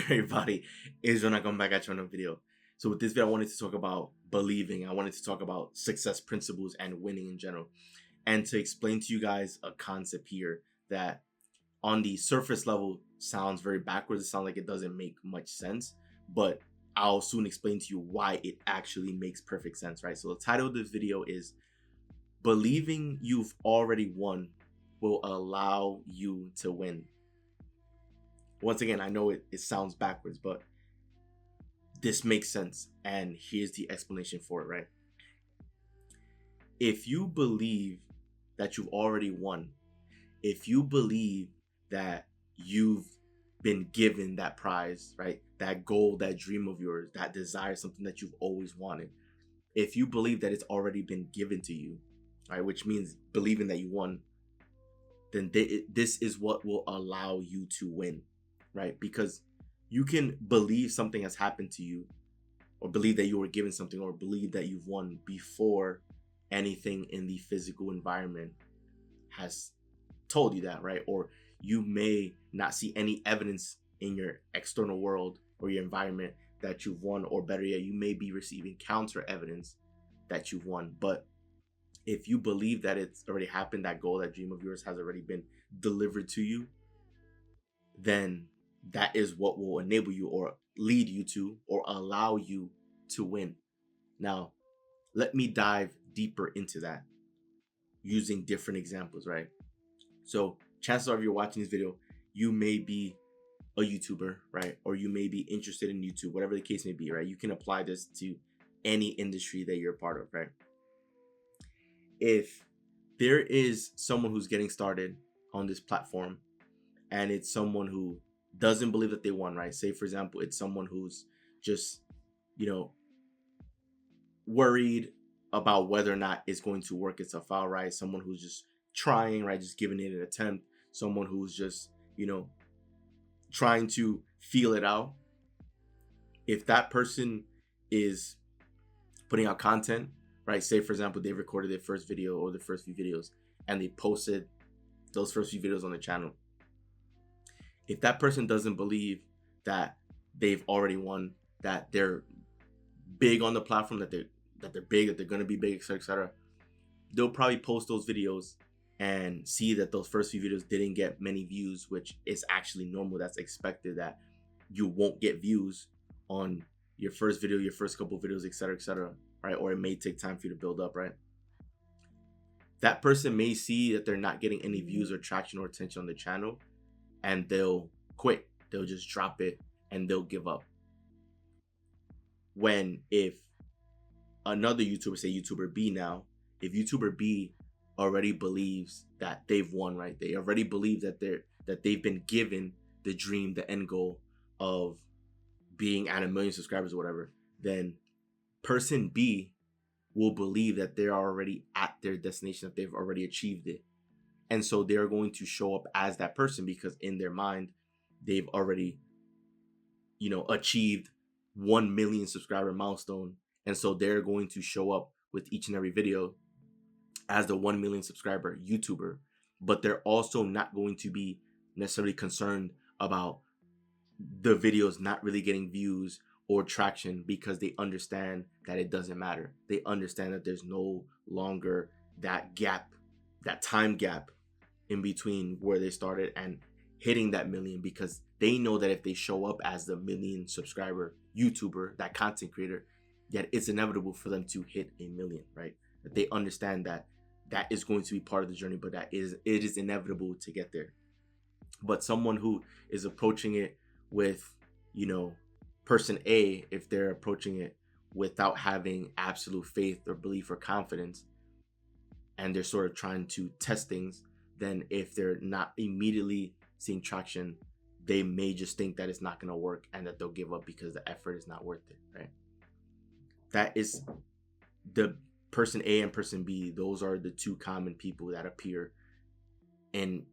good, everybody? Is when I come back at you on a video. So with this video, I wanted to talk about believing. I wanted to talk about success principles and winning in general, and to explain to you guys a concept here that, on the surface level, sounds very backwards. It sounds like it doesn't make much sense, but I'll soon explain to you why it actually makes perfect sense, right? So the title of this video is "Believing You've Already Won Will Allow You to Win." Once again, I know it sounds backwards, but this makes sense. And here's the explanation for it, right? If you believe that you've already won, if you believe that you've been given that prize, right? That goal, that dream of yours, that desire, something that you've always wanted. If you believe that it's already been given to you, right? Which means believing that you won, then this is what will allow you to win, right? Because you can believe something has happened to you, or believe that you were given something, or believe that you've won before anything in the physical environment has told you that, right? Or you may not see any evidence in your external world or your environment that you've won, or better yet, you may be receiving counter evidence that you've won. But if you believe that it's already happened, that goal, that dream of yours has already been delivered to you, then that is what will enable you, or lead you to, or allow you to win. Now, let me dive deeper into that using different examples, right? So chances are, if you're watching this video, you may be a YouTuber, right? Or you may be interested in YouTube, whatever the case may be, right? You can apply this to any industry that you're a part of, right? If there is someone who's getting started on this platform, and it's someone who doesn't believe that they won, right? Say, for example, it's someone who's just, worried about whether or not it's going to work itself out, right? Someone who's just trying, right? Just giving it an attempt. Someone who's just, trying to feel it out. If that person is putting out content, right? Say, for example, they recorded their first video or the first few videos, and they posted those first few videos on the channel. If that person doesn't believe that they've already won, that they're big on the platform, that they're big, that they're going to be big, etc., they'll probably post those videos and see that those first few videos didn't get many views, which is actually normal. That's expected, that you won't get views on your first video, your first couple videos, etc., right? Or it may take time for you to build up, right? That person may see that they're not getting any views or traction or attention on the channel, and they'll quit. They'll just drop it and they'll give up. When if another YouTuber, say YouTuber B now, if YouTuber B already believes that they've won, right? They already believe that they've been given the dream, the end goal of being at 1 million subscribers or whatever, then person B will believe that they're already at their destination, that they've already achieved it. And so they're going to show up as that person, because in their mind, they've already, achieved 1 million subscriber milestone. And so they're going to show up with each and every video as the 1 million subscriber YouTuber. But they're also not going to be necessarily concerned about the videos not really getting views or traction, because they understand that it doesn't matter. They understand that there's no longer that gap, that time gap in between where they started and hitting that million, because they know that if they show up as the 1 million subscriber YouTuber, that content creator, that it's inevitable for them to hit 1 million, right? That they understand that is going to be part of the journey, but it is inevitable to get there. But someone who is approaching it with, person A, if they're approaching it without having absolute faith or belief or confidence, and they're sort of trying to test things, then if they're not immediately seeing traction, they may just think that it's not going to work and that they'll give up because the effort is not worth it, right? That is the person A and person B. Those are the two common people that appear in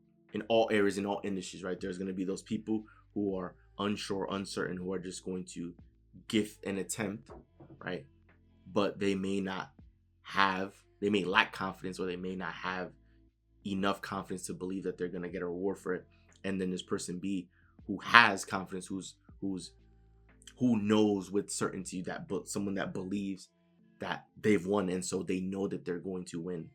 all areas, in all industries, right? There's going to be those people who are unsure, uncertain, who are just going to give an attempt, right? But they may lack confidence, or they may not have enough confidence to believe that they're going to get a reward for it. And then there's person B who has confidence, who's who knows with certainty that someone that believes that they've won, and so they know that they're going to win,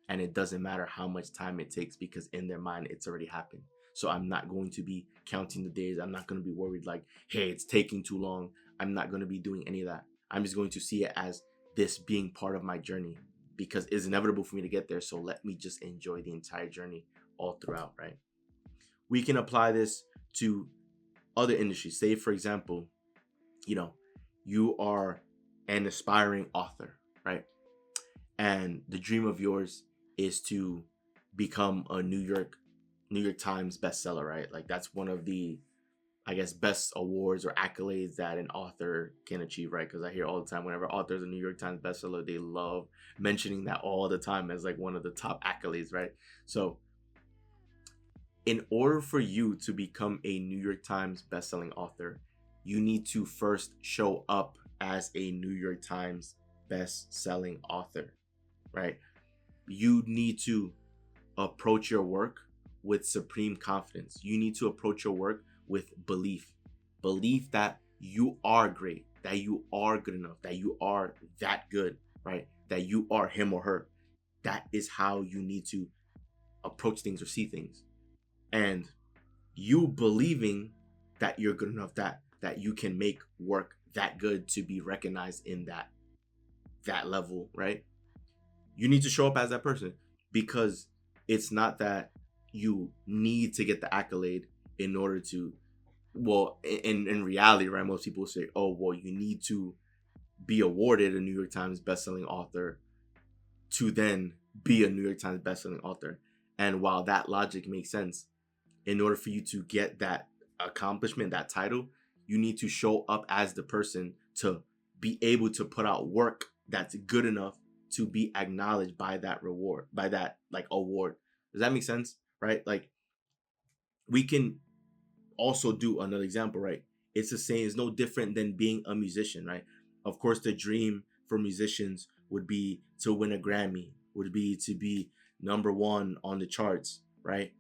and it doesn't matter how much time it takes because in their mind it's already happened. So I'm not going to be counting the days. I'm not going to be worried like, hey, it's taking too long. I'm not going to be doing any of that. I'm just going to see it as this being part of my journey because it's inevitable for me to get there. So let me just enjoy the entire journey all throughout, right? We can apply this to other industries. Say, for example, you are an aspiring author, right? And the dream of yours is to become a New York Times bestseller, right? Like that's one of the, I guess, best awards or accolades that an author can achieve, right? Because I hear all the time whenever authors a New York Times bestseller, they love mentioning that all the time as like one of the top accolades, right? So in order for you to become a New York Times bestselling author, you need to first show up as a New York Times best-selling author, right? You need to approach your work with supreme confidence. You need to approach your work with belief that you are great, that you are good enough, that you are that good, right? That you are him or her. That is how you need to approach things or see things. And you believing that you're good enough, that you can make work that good to be recognized in that level, right? You need to show up as that person, because it's not that you need to get the accolade in order to, well, in reality, right? Most people say, oh, well, you need to be awarded a New York Times bestselling author to then be a New York Times bestselling author. And while that logic makes sense, in order for you to get that accomplishment, that title, you need to show up as the person to be able to put out work that's good enough to be acknowledged by that reward, by that like award. Does that make sense? Right? Like, we can also do another example, right? It's the same, it's no different than being a musician, right? Of course, the dream for musicians would be to win a Grammy, would be to be number one on the charts, right?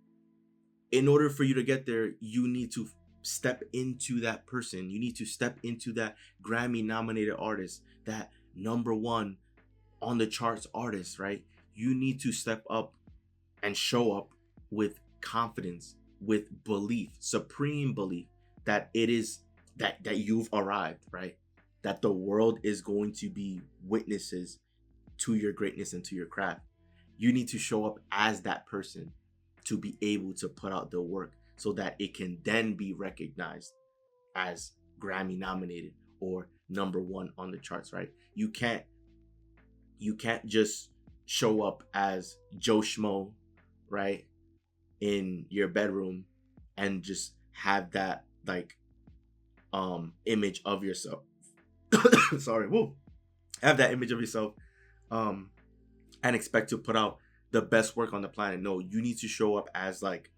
In order for you to get there, you need to step into that person. You need to step into that Grammy nominated artist, that number one on the charts artist, right? You need to step up and show up with confidence, with belief, supreme belief that it is that you've arrived, right? That the world is going to be witnesses to your greatness and to your craft. You need to show up as that person to be able to put out the work so that it can then be recognized as Grammy nominated or number one on the charts, right? You can't just show up as Joe Schmo, right, in your bedroom and just have that like image of yourself. Sorry, whoa. Have that image of yourself and expect to put out the best work on the planet. No, you need to show up as like,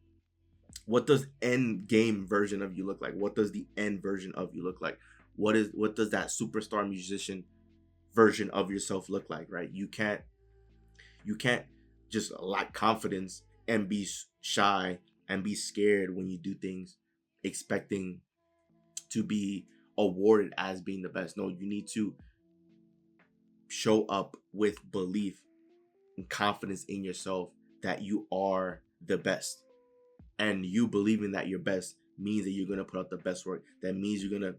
what does end game version of you look like? What does the end version of you look like? What does that superstar musician version of yourself look like, right? You can't just lack confidence and be shy and be scared when you do things expecting to be awarded as being the best. No, you need to show up with belief and confidence in yourself that you are the best. And you believing that you're best means that you're going to put out the best work. That means you're going to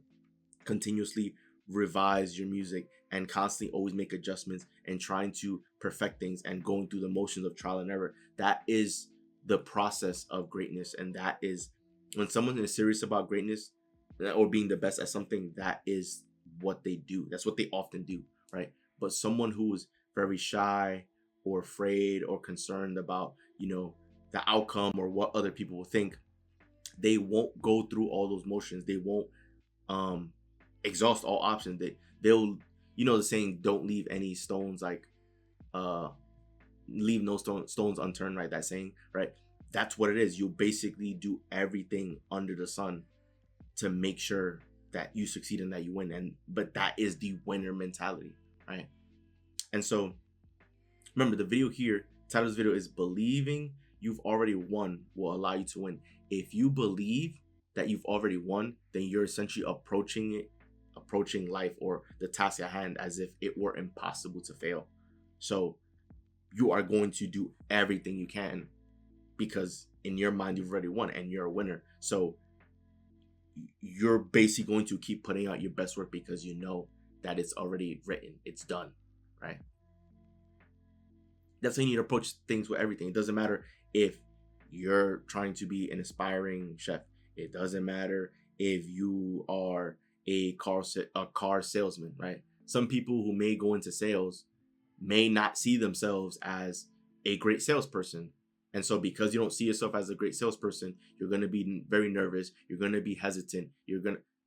continuously revise your music and constantly always make adjustments and trying to perfect things and going through the motions of trial and error. That is the process of greatness. And that is when someone is serious about greatness or being the best at something, that is what they do. That's what they often do, right? But someone who is very shy or afraid or concerned about, the outcome or what other people will think, they won't go through all those motions. They won't exhaust all options. They'll the saying, don't leave any stones leave no stones unturned, right? That saying, right? That's what it is. You basically do everything under the sun to make sure that you succeed and that you win. But that is the winner mentality, right? And so remember, the video here, title of this video is believing you've already won will allow you to win. If you believe that you've already won, then you're essentially approaching life or the task at hand as if it were impossible to fail. So you are going to do everything you can because in your mind you've already won and you're a winner. So you're basically going to keep putting out your best work because you know that it's already written, it's done, right? That's how you need to approach things with everything. It doesn't matter if you're trying to be an aspiring chef. It doesn't matter if you are a car salesman, right? Some people who may go into sales may not see themselves as a great salesperson. And so because you don't see yourself as a great salesperson, you're going to be very nervous. You're going to be hesitant.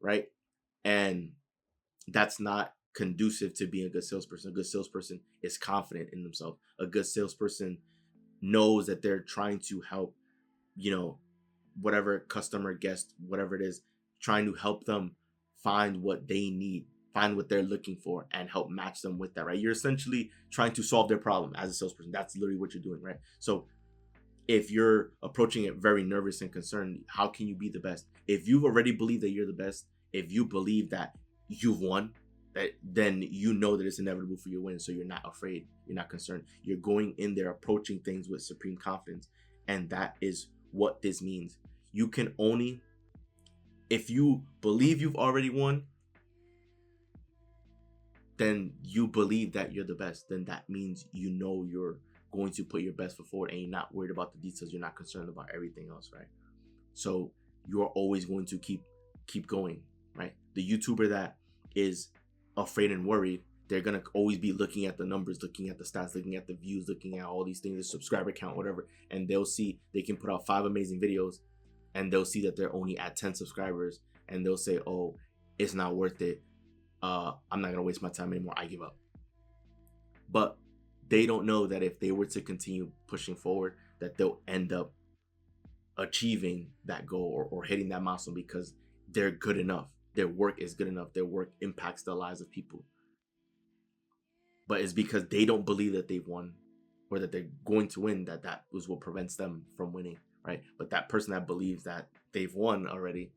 Right? And that's not conducive to being a good salesperson. A good salesperson is confident in themselves. A good salesperson knows that they're trying to help, whatever customer, guest, whatever it is, trying to help them find what they need, find what they're looking for, and help match them with that, right? You're essentially trying to solve their problem as a salesperson. That's literally what you're doing, right? So if you're approaching it very nervous and concerned, how can you be the best? If you've already believed that you're the best, if you believe that you've won, then you know that it's inevitable for you to win. So you're not afraid. You're not concerned. You're going in there approaching things with supreme confidence. And that is what this means. You can only, if you believe you've already won, then you believe that you're the best. Then that means you're going to put your best foot forward and you're not worried about the details. You're not concerned about everything else, right? So you're always going to keep going, right? The YouTuber that is afraid and worried, they're going to always be looking at the numbers, looking at the stats, looking at the views, looking at all these things, the subscriber count, whatever. And they'll see they can put out 5 amazing videos and they'll see that they're only at 10 subscribers and they'll say, oh, it's not worth it. I'm not going to waste my time anymore. I give up. But they don't know that if they were to continue pushing forward, that they'll end up achieving that goal or hitting that milestone because they're good enough. Their work is good enough. Their work impacts the lives of people. But it's because they don't believe that they've won or that they're going to win, that was what prevents them from winning, right? But that person that believes that they've won already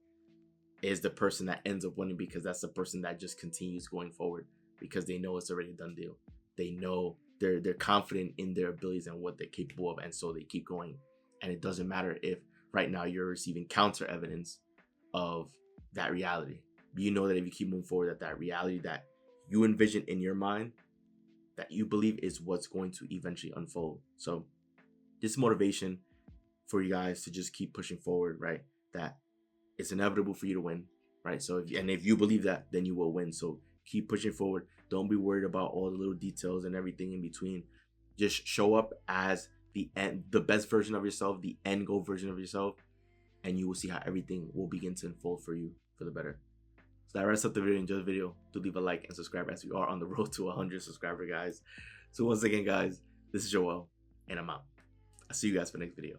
is the person that ends up winning because that's the person that just continues going forward because they know it's already a done deal. They know they're confident in their abilities and what they're capable of, and so they keep going. And it doesn't matter if right now you're receiving counter evidence of that reality. You know that if you keep moving forward, that reality that you envision in your mind, that you believe is what's going to eventually unfold. So this motivation for you guys to just keep pushing forward, right? That it's inevitable for you to win, right? So if you believe that, then you will win. So keep pushing forward. Don't be worried about all the little details and everything in between. Just show up as the best version of yourself, the end goal version of yourself, and you will see how everything will begin to unfold for you for the better. So that wraps up the video. Enjoy the video. Do leave a like and subscribe as we are on the road to 100 subscribers, guys. So once again, guys, this is Joel, and I'm out. I'll see you guys for the next video.